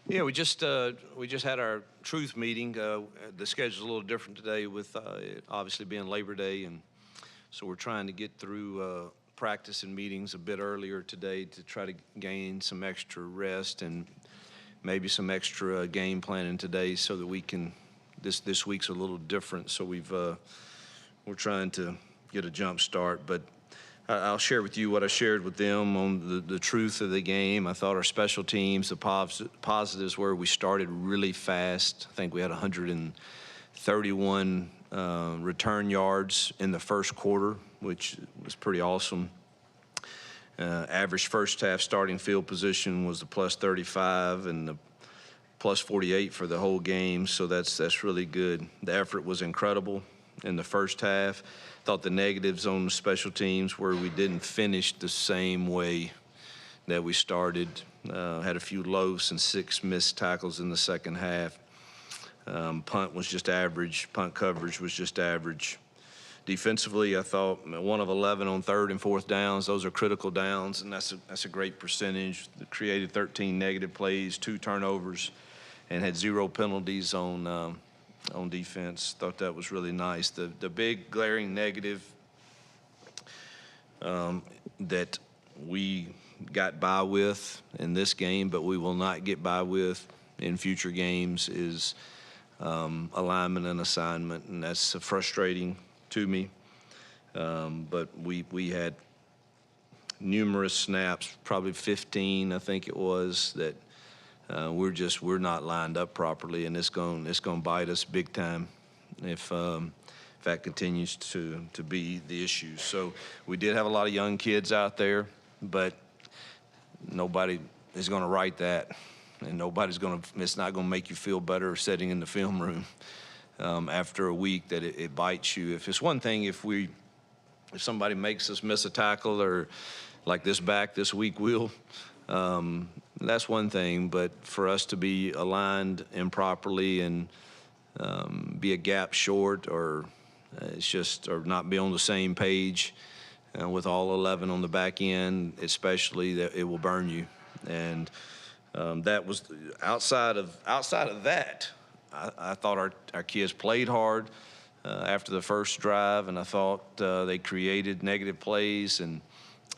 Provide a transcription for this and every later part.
Yeah, we just had our truth meeting. The schedule's a little different today with it obviously being Labor Day, and so we're trying to get through practice and meetings a bit earlier today to try to gain some extra rest and maybe some extra game planning today, so that we can. This week's a little different, so we're trying to get a jump start, but. I'll share with you what I shared with them on the truth of the game. I thought our special teams, the positives were we started really fast. I think we had 131 return yards in the first quarter, which was pretty awesome. Average first half starting field position was the plus 35 and the plus 48 for the whole game, so that's really good. The effort was incredible in the first half. Thought the negatives on the special teams were we didn't finish the same way that we started. Had a few loafs and 6 missed tackles in the second half. Punt was just average. Punt coverage was just average. Defensively, I thought 1 of 11 on 3rd and 4th downs. Those are critical downs, and that's a great percentage. Created 13 negative plays, 2 turnovers, and had 0 penalties on defense. Thought that was really nice. The big glaring negative that we got by with in this game, but we will not get by with in future games, is alignment and assignment, and that's frustrating to me. But we had numerous snaps, probably 15, I think it was, that we're not lined up properly, and it's going to bite us big time if that continues to be the issue. So we did have a lot of young kids out there, but nobody is going to write that, and it's not going to make you feel better sitting in the film room after a week that it bites you. If it's one thing, if somebody makes us miss a tackle, or like this back this week will. That's one thing, but for us to be aligned improperly and be a gap short, or or not be on the same page with all 11 on the back end, especially, that it will burn you. And that was outside of that. I thought our kids played hard after the first drive, and I thought they created negative plays, and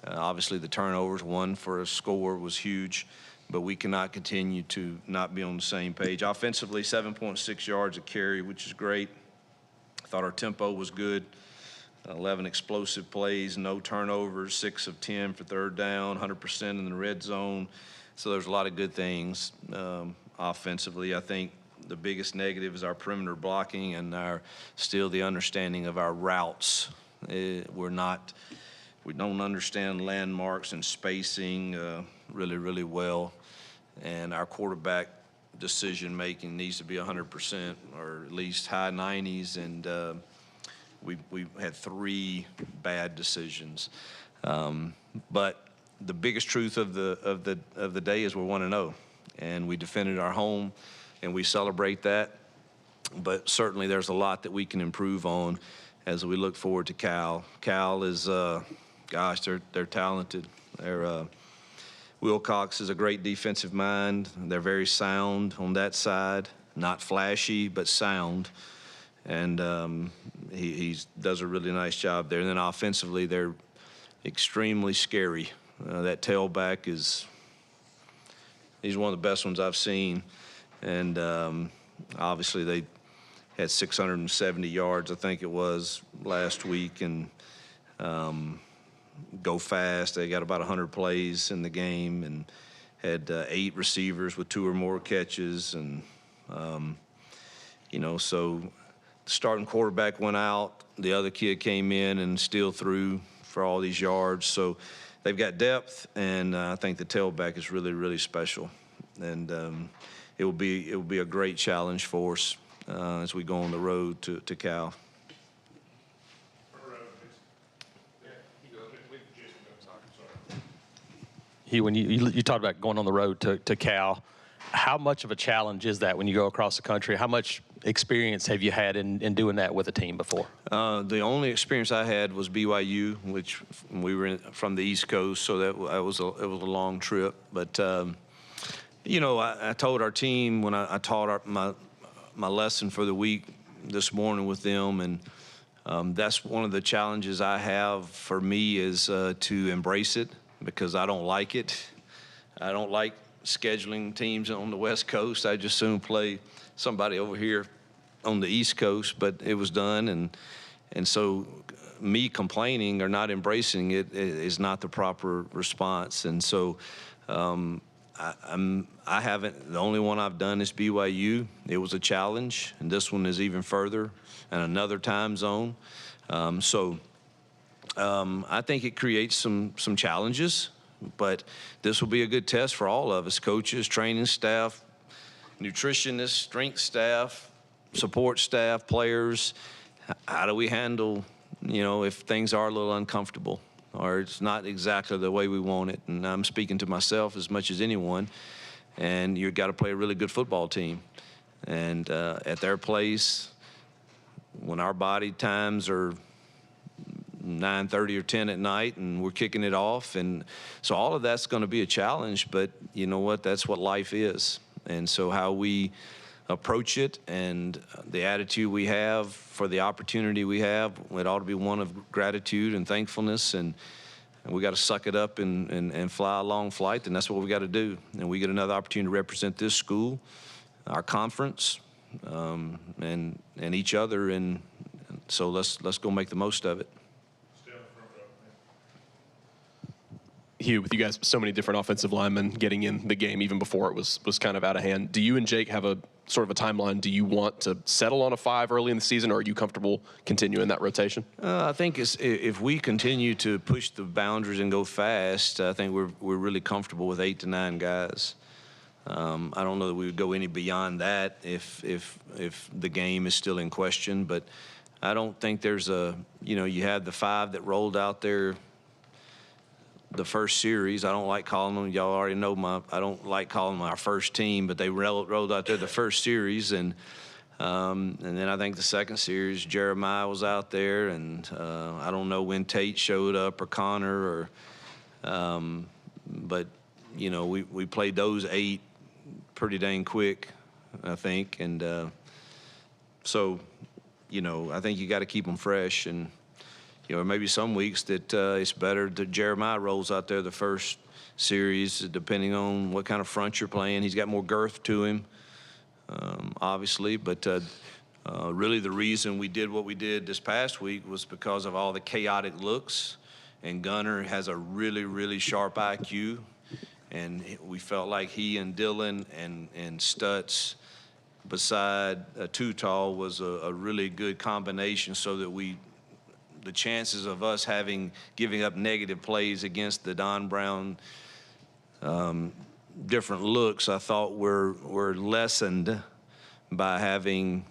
obviously the turnovers, 1 for a score, was huge, but we cannot continue to not be on the same page. Offensively, 7.6 yards a carry, which is great. I thought our tempo was good. 11 explosive plays, no turnovers, 6 of 10 for 3rd down, 100% in the red zone. So there's a lot of good things offensively. I think the biggest negative is our perimeter blocking and still the understanding of our routes. We don't understand landmarks and spacing really, really well. And our quarterback decision-making needs to be 100%, or at least high 90s. And we had 3 bad decisions. But the biggest truth of the day is we're 1-0, and we defended our home, and we celebrate that. But certainly there's a lot that we can improve on as we look forward to Cal. Cal is gosh, they're talented. Wilcox is a great defensive mind. They're very sound on that side, not flashy, but sound. And he does a really nice job there. And then offensively, they're extremely scary. That tailback he's one of the best ones I've seen. And obviously they had 670 yards, I think it was, last week, and go fast. They got about 100 plays in the game, and had 8 receivers with 2 or more catches. And, so the starting quarterback went out. The other kid came in and still threw for all these yards. So they've got depth, and I think the tailback is really, really special. And it will be a great challenge for us as we go on the road to Cal. Hugh, when you talked about going on the road to Cal, how much of a challenge is that when you go across the country? How much experience have you had in doing that with a team before? The only experience I had was BYU, which we were from the East Coast, so it was a long trip. But I told our team when I taught my lesson for the week this morning with them, and that's one of the challenges I have for me is to embrace it, because I don't like it. I don't like scheduling teams on the West Coast. I just soon play somebody over here on the East Coast, but it was done, and so me complaining or not embracing it is not the proper response. And so I haven't. The only one I've done is BYU. It was a challenge, and this one is even further and another time zone. I think it creates some challenges, but this will be a good test for all of us: coaches, training staff, nutritionists, strength staff, support staff, players. How do we handle, if things are a little uncomfortable or it's not exactly the way we want it? And I'm speaking to myself as much as anyone. And you've got to play a really good football team. And at their place, when our body times are 9:30 or 10 at night and we're kicking it off. And so all of that's going to be a challenge, but you know what? That's what life is. And so how we approach it and the attitude we have for the opportunity we have, it ought to be one of gratitude and thankfulness, and we got to suck it up and fly a long flight, and that's what we got to do. And we get another opportunity to represent this school, our conference, and each other, and so let's go make the most of it. Hugh, with you guys, so many different offensive linemen getting in the game even before it was kind of out of hand. Do you and Jake have a sort of a timeline? Do you want to settle on a 5 early in the season, or are you comfortable continuing that rotation? I think if we continue to push the boundaries and go fast, I think we're really comfortable with 8 to 9 guys. I don't know that we would go any beyond that if the game is still in question, but I don't think there's you had the 5 that rolled out there the first series. I don't like calling them, y'all already know I don't like calling them our first team, but they rolled out there the first series, and then I think the second series, Jeremiah was out there, and I don't know when Tate showed up or Connor, but we played those 8 pretty dang quick, I think, and so I think you got to keep them fresh. And maybe some weeks that it's better that Jeremiah rolls out there the first series, depending on what kind of front you're playing. He's got more girth to him, obviously. But really the reason we did what we did this past week was because of all the chaotic looks. And Gunner has a really, really sharp IQ. And we felt like he and Dylan and Stutz beside Tall was a really good combination, so that the chances of us giving up negative plays against the Don Brown different looks, I thought were lessened by having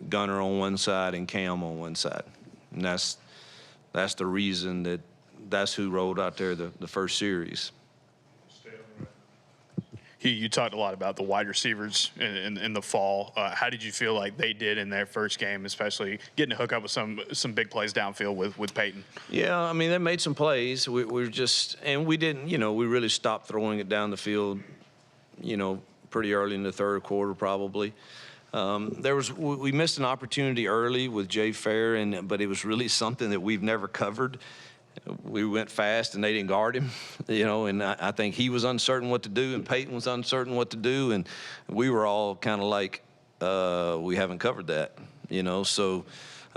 Gunner on one side and Cam on one side. And that's the reason that's who rolled out there the first series. Hugh, you talked a lot about the wide receivers in the fall. How did you feel like they did in their first game, especially getting to hook up with some big plays downfield with Peyton? Yeah, I mean, they made some plays. We didn't, we really stopped throwing it down the field, pretty early in the third quarter probably. We missed an opportunity early with Jay Fair, but it was really something that we've never covered. We went fast and they didn't guard him, and I think he was uncertain what to do and Peyton was uncertain what to do, and we were all kind of like, we haven't covered that, so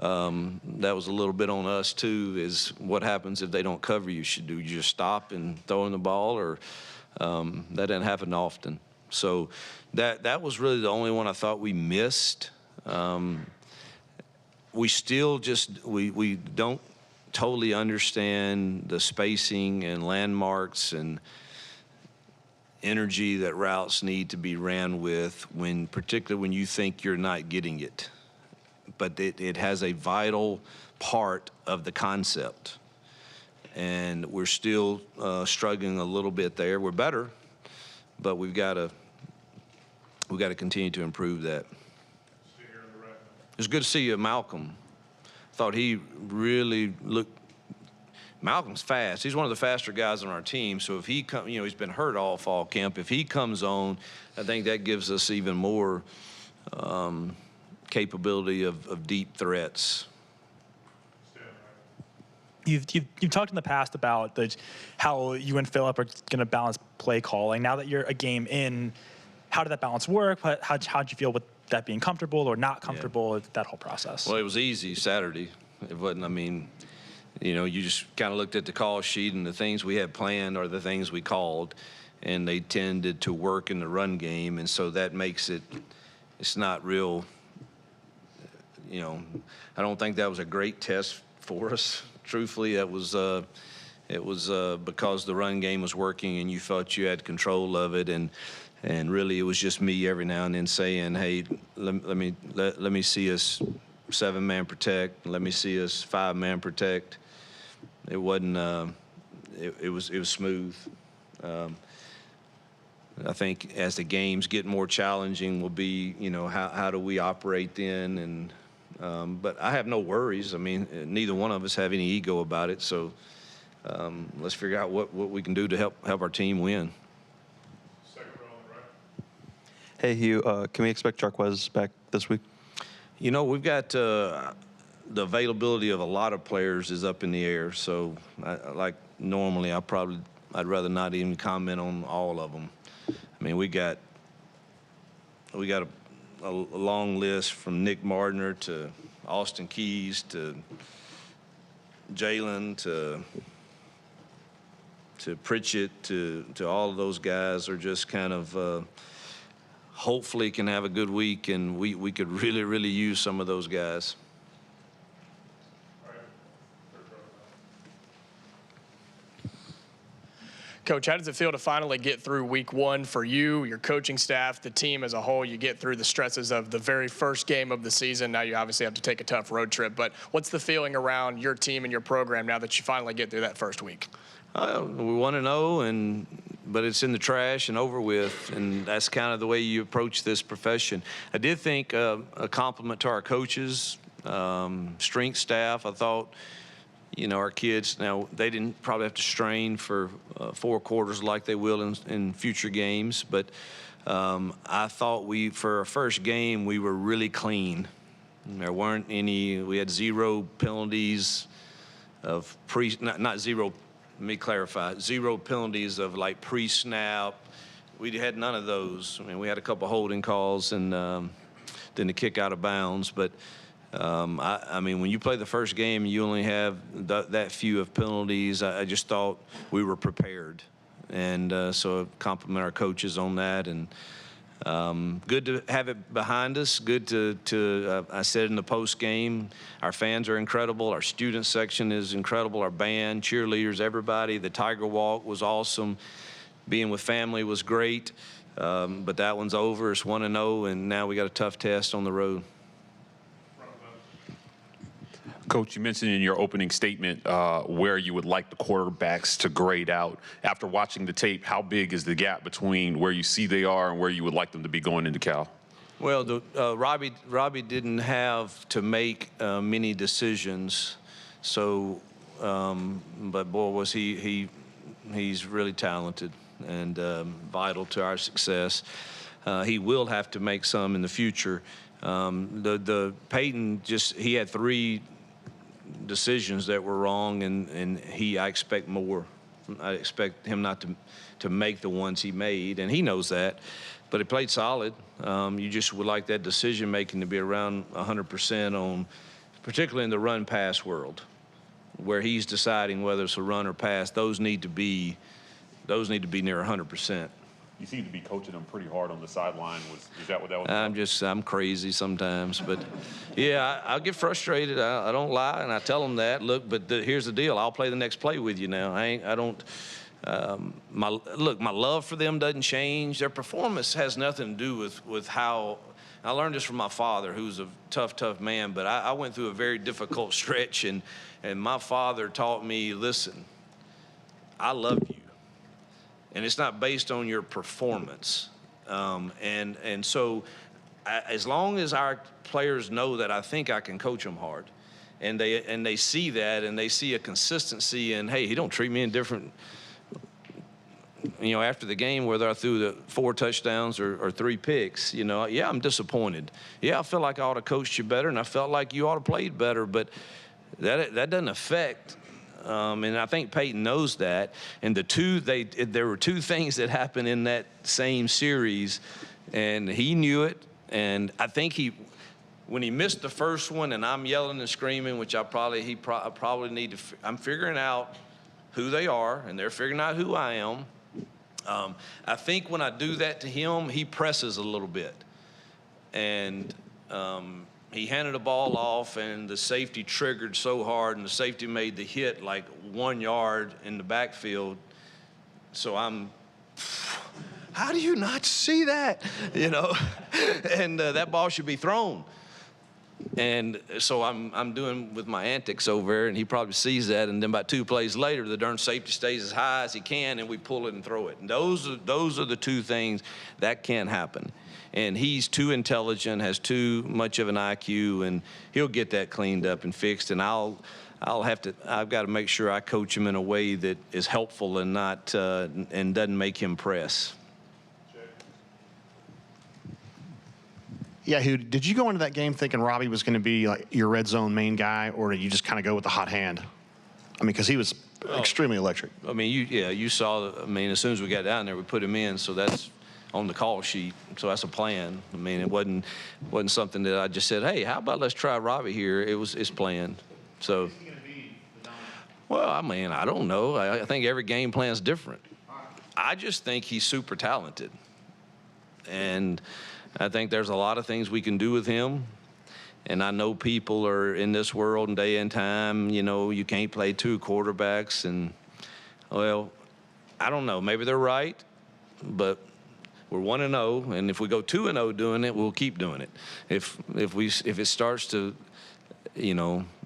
that was a little bit on us too, is what happens if they don't cover you. Do you just stop and throw in the ball, or that didn't happen often. So that was really the only one I thought we missed. We still we don't totally understand the spacing and landmarks and energy that routes need to be ran with, particularly when you think you're not getting it. But it has a vital part of the concept. And we're still struggling a little bit there. We're better, but we've got to continue to improve that. It's good to see you, Malcolm. Thought he really looked Malcolm's fast. He's one of the faster guys on our team. So if he he's been hurt all fall camp. If he comes on, I think that gives us even more capability of deep threats. You've talked in the past about how you and Phillip are going to balance play calling. Now that you're a game in, how did that balance work? How did you feel with that being comfortable or not comfortable, that whole process? Well, it was easy Saturday. It wasn't, you just kind of looked at the call sheet, and the things we had planned are the things we called, and they tended to work in the run game, and so that makes it's not real, I don't think that was a great test for us. Truthfully, it was because the run game was working and you felt you had control of it, and really it was just me every now and then saying, hey, let me see us 7-man protect, let me see us 5-man protect. It wasn't it was smooth. I think as the games get more challenging will be, how do we operate then, and but I have no worries. Neither one of us have any ego about it. So let's figure out what we can do to help our team win. Hey, Hugh, can we expect Jarquez back this week? We've got the availability of a lot of players is up in the air. So normally I'd rather not even comment on all of them. We got a long list from Nick Mardner to Austin Keys to Jalen to Pritchett to all of those guys are just kind of hopefully can have a good week, and we could really, really use some of those guys. Coach, how does it feel to finally get through week one for you, your coaching staff, the team as a whole? You get through the stresses of the very first game of the season. Now you obviously have to take a tough road trip. But what's the feeling around your team and your program now that you finally get through that first week? We want to know, but it's in the trash and over with, and that's kind of the way you approach this profession. I did think a compliment to our coaches, strength staff. I thought, our kids, now they didn't probably have to strain for 4 quarters like they will in future games, but I thought for our first game, we were really clean. There weren't any, we had 0 penalties of not 0, let me clarify, 0 penalties of pre-snap. We had none of those. We had a couple holding calls and then the kick out of bounds, but when you play the first game, you only have that few of penalties. I just thought we were prepared, and so compliment our coaches on that. And good to have it behind us. Good to I said in the post game, our fans are incredible. Our student section is incredible. Our band, cheerleaders, everybody. The Tiger Walk was awesome. Being with family was great, but that one's over. It's 1-0, and now we got a tough test on the road. Coach, you mentioned in your opening statement where you would like the quarterbacks to grade out. After watching the tape, how big is the gap between where you see they are and where you would like them to be going into Cal? Well, Robbie didn't have to make many decisions, so but boy was he's really talented and vital to our success. He will have to make some in the future. The Peyton he had 3 decisions that were wrong, and I expect more. I expect him not to make the ones he made, and he knows that. But he played solid. You just would like that decision making to be around 100% on, particularly in the run pass world, where he's deciding whether it's a run or pass. Those need to be near 100%. You seem to be coaching them pretty hard on the sideline. Is that what that was? I'm crazy sometimes, but yeah, I'll get frustrated. I don't lie, and I tell them that. Look, but here's the deal. I'll play the next play with you now. My love for them doesn't change. Their performance has nothing to do with how. I learned this from my father, who's a tough man, but I went through a very difficult stretch, and my father taught me, listen, I love you. And it's not based on your performance. So as long as our players know that I think I can coach them hard, and they see that, and they see a consistency, and hey, he don't treat me indifferent. After the game, whether I threw the 4 touchdowns or 3 picks, yeah, I'm disappointed. Yeah, I feel like I ought to coach you better, and I felt like you ought to played better, but that doesn't affect. And I think Peyton knows that. And there were 2 things that happened in that same series, and he knew it. And I think when he missed the first one, and I'm yelling and screaming, which I probably need to. I'm figuring out who they are, and they're figuring out who I am. I think when I do that to him, he presses a little bit. And he handed the ball off, and the safety triggered so hard, and the safety made the hit like 1 yard in the backfield. So how do you not see that? And that ball should be thrown. And so I'm doing with my antics over there, and he probably sees that. And then about 2 plays later, the darn safety stays as high as he can, and we pull it and throw it. And those are the 2 things that can't happen. And he's too intelligent, has too much of an IQ, and he'll get that cleaned up and fixed. And I've got to make sure I coach him in a way that is helpful and not and doesn't make him press. Yeah, Hugh, did you go into that game thinking Robbie was going to be like your red zone main guy, or did you just kind of go with the hot hand? I mean, because he was extremely electric. I mean, you saw. I mean, as soon as we got down there, we put him in, so that's on the call sheet. So that's a plan. I mean, it wasn't something that I just said, hey, how about let's try Robbie here? It's planned. So. Well, I mean, I don't know. I think every game plan is different. I just think he's super talented, and I think there's a lot of things we can do with him. And I know people are in this world and day and time, you can't play 2 quarterbacks. And, well, I don't know. Maybe they're right, but we're 1-0. And if we go 2-0 doing it, we'll keep doing it. If it starts to,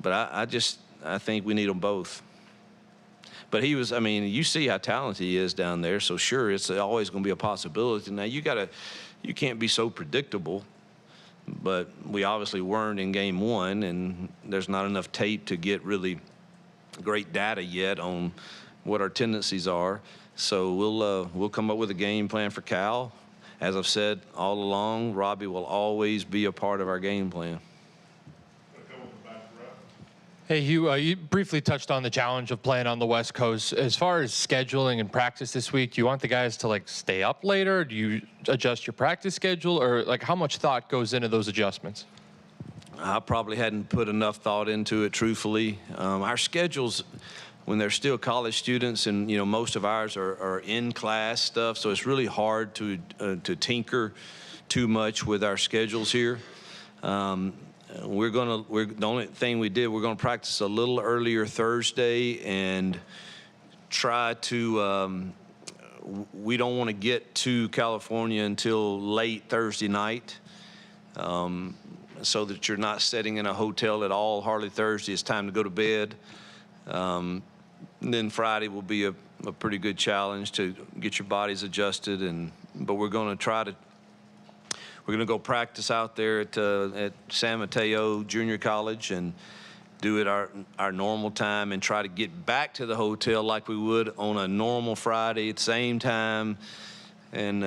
but I think we need them both. But you see how talented he is down there. So sure, it's always going to be a possibility. Now you can't be so predictable, but we obviously weren't in game 1, and there's not enough tape to get really great data yet on what our tendencies are. So we'll come up with a game plan for Cal. As I've said all along, Robbie will always be a part of our game plan. Hey, Hugh, you briefly touched on the challenge of playing on the West Coast. As far as scheduling and practice this week, do you want the guys to stay up later? Do you adjust your practice schedule, or how much thought goes into those adjustments? I probably hadn't put enough thought into it, truthfully. Our schedules, when they're still college students, and most of ours are in-class stuff, so it's really hard to tinker too much with our schedules here. The only thing we did, we're going to practice a little earlier Thursday and try to, we don't want to get to California until late Thursday night, so that you're not sitting in a hotel at all. Hardly Thursday, it's time to go to bed. And then Friday will be a pretty good challenge to get your bodies adjusted, but we're going to go practice out there at San Mateo Junior College and do it our normal time, and try to get back to the hotel like we would on a normal Friday at the same time, and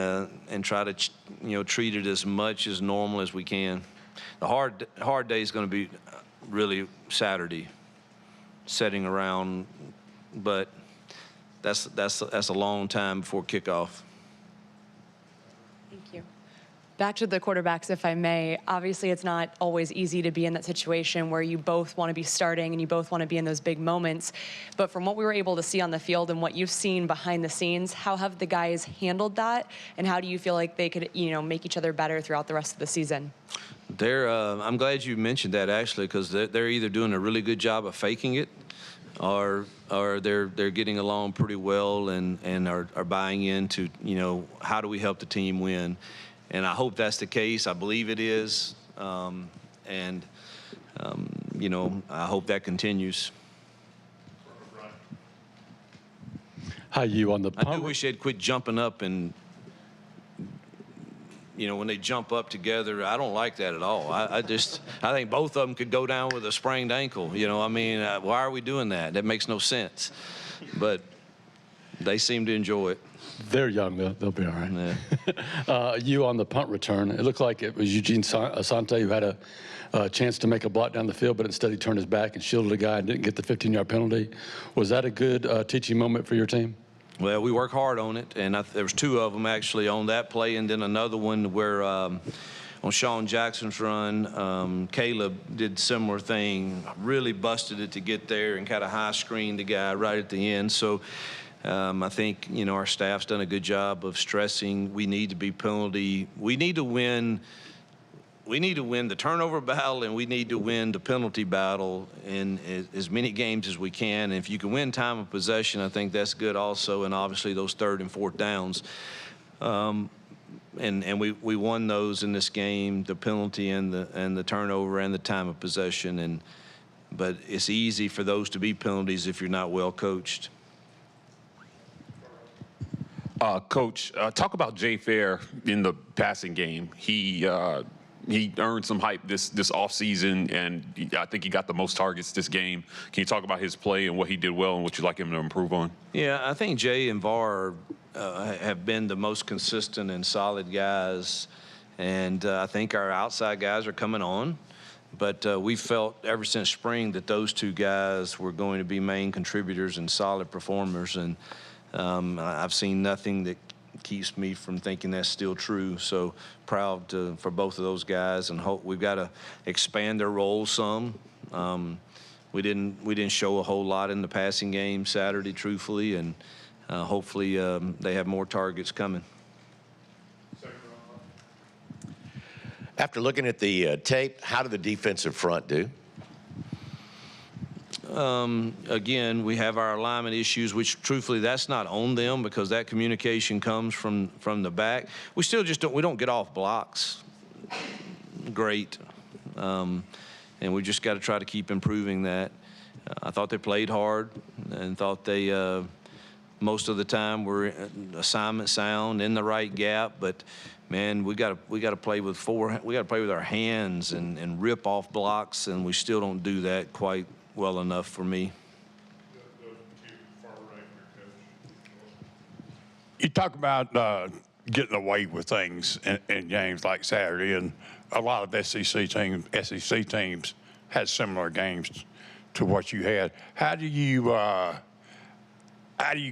try to treat it as much as normal as we can. The hard day is going to be really Saturday, setting around, but that's a long time before kickoff. Thank you. Back to the quarterbacks, if I may. Obviously, it's not always easy to be in that situation where you both want to be starting and you both want to be in those big moments. But from what we were able to see on the field and what you've seen behind the scenes, how have the guys handled that? And how do you feel like they could, make each other better throughout the rest of the season? I'm glad you mentioned that, actually, because they're either doing a really good job of faking it, or they're getting along pretty well and are buying into, how do we help the team win? And I hope that's the case. I believe it is. I hope that continues. Hi, you on the punt. I do wish they'd quit jumping up and when they jump up together, I don't like that at all. I think both of them could go down with a sprained ankle. Why are we doing that? That makes no sense. But they seem to enjoy it. They're young. They'll be all right. Yeah. You on the punt return, it looked like it was Eugene Asante who had a chance to make a block down the field, but instead he turned his back and shielded a guy and didn't get the 15-yard penalty. Was that a good teaching moment for your team? Well, we work hard on it, and there was 2 of them actually on that play, and then another one where on Sean Jackson's run, Caleb did similar thing, really busted it to get there and kind of high screened the guy right at the end. So I think, our staff's done a good job of stressing we need to be penalty. We need to win the turnover battle, and we need to win the penalty battle in as many games as we can. And if you can win time of possession, I think that's good also, and obviously those 3rd and 4th downs. And we won those in this game, the penalty and the turnover and the time of possession. But it's easy for those to be penalties if you're not well coached. Coach, talk about Jay Fair in the passing game. He earned some hype this offseason, and I think he got the most targets this game. Can you talk about his play and what he did well and what you'd like him to improve on? Yeah, I think Jay and VAR have been the most consistent and solid guys, and I think our outside guys are coming on. But we felt ever since spring that those 2 guys were going to be main contributors and solid performers, and I've seen nothing that keeps me from thinking that's still true. So proud for both of those guys, and hope we've got to expand their roles some. We didn't show a whole lot in the passing game Saturday, truthfully, and hopefully they have more targets coming. After looking at the tape, how did the defensive front do? Again, we have our alignment issues, which truthfully that's not on them because that communication comes from the back. We still just don't get off blocks great, and we just got to try to keep improving that. I thought they played hard and thought they most of the time were assignment sound in the right gap, but man, we got to play with our hands and rip off blocks, and we still don't do that quite well enough for me. You talk about getting away with things in games like Saturday, and a lot of SEC teams had similar games to what you had. How do you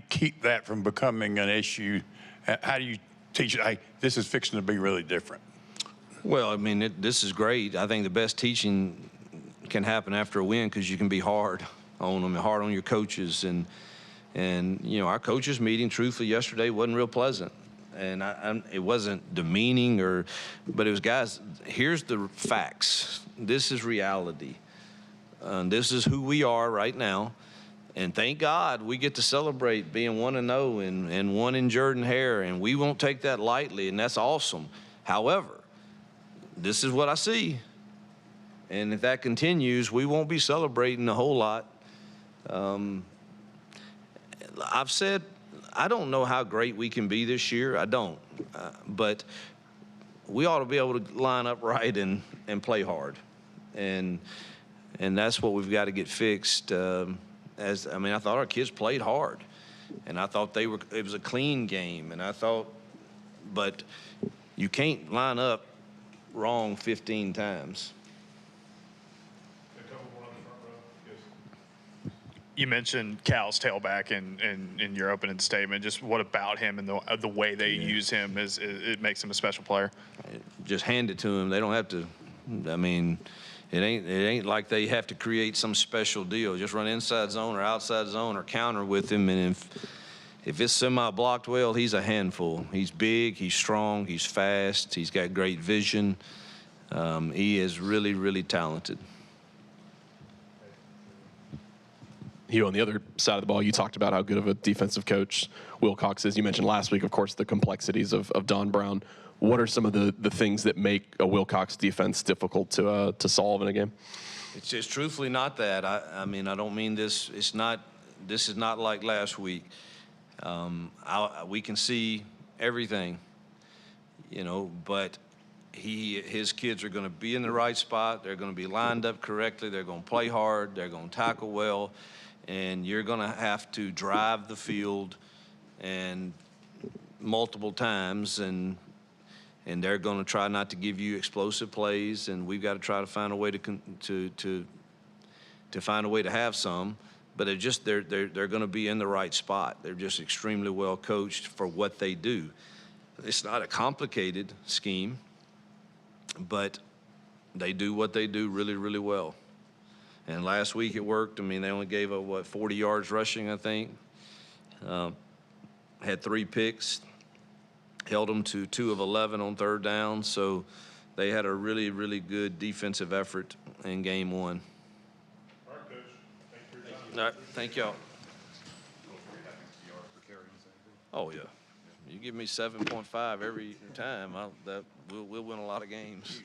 keep that from becoming an issue? How do you teach it? Hey, this is fixing to be really different. Well, I mean, this is great. I think the best teaching can happen after a win because you can be hard on them, hard on your coaches, and our coaches meeting truthfully yesterday wasn't real pleasant, and it wasn't demeaning but it was, guys, here's the facts. This is reality. This is who we are right now, and thank God we get to celebrate being 1-0 and 1 in Jordan-Hare, and we won't take that lightly, and that's awesome. However, this is what I see. And if that continues, we won't be celebrating a whole lot. I've said I don't know how great we can be this year. I don't. But we ought to be able to line up right and play hard. And that's what we've got to get fixed. I thought our kids played hard. And I thought it was a clean game. And I thought, but you can't line up wrong 15 times. You mentioned Cal's tailback in your opening statement. Just what about him and the way they use him it makes him a special player? Just hand it to him. They don't have to. I mean, it ain't like they have to create some special deal. Just run inside zone or outside zone or counter with him. And if it's semi-blocked well, he's a handful. He's big. He's strong. He's fast. He's got great vision. He is really, really talented. Hugh, on the other side of the ball, you talked about how good of a defensive coach Wilcox is. You mentioned last week, of course, the complexities of Don Brown. What are some of the things that make a Wilcox defense difficult to solve in a game? It's just truthfully not that. I don't mean this. This is not like last week. We can see everything. but his kids are going to be in the right spot. They're going to be lined up correctly. They're going to play hard. They're going to tackle well, and you're going to have to drive the field and multiple times, and they're going to try not to give you explosive plays, and we've got to try to find a way to find a way to have some. But they're going to be in the right spot. They're just extremely well coached for what they do. It's not a complicated scheme, but they do what they do really, really well. And last week it worked. I mean, they only gave up, 40 yards rushing, I think. Had 3 picks, held them to 2 of 11 on third down. So they had a really, really good defensive effort in game 1. All right, Coach. All right, thank y'all. Oh, yeah. You give me 7.5 every time, we'll win a lot of games.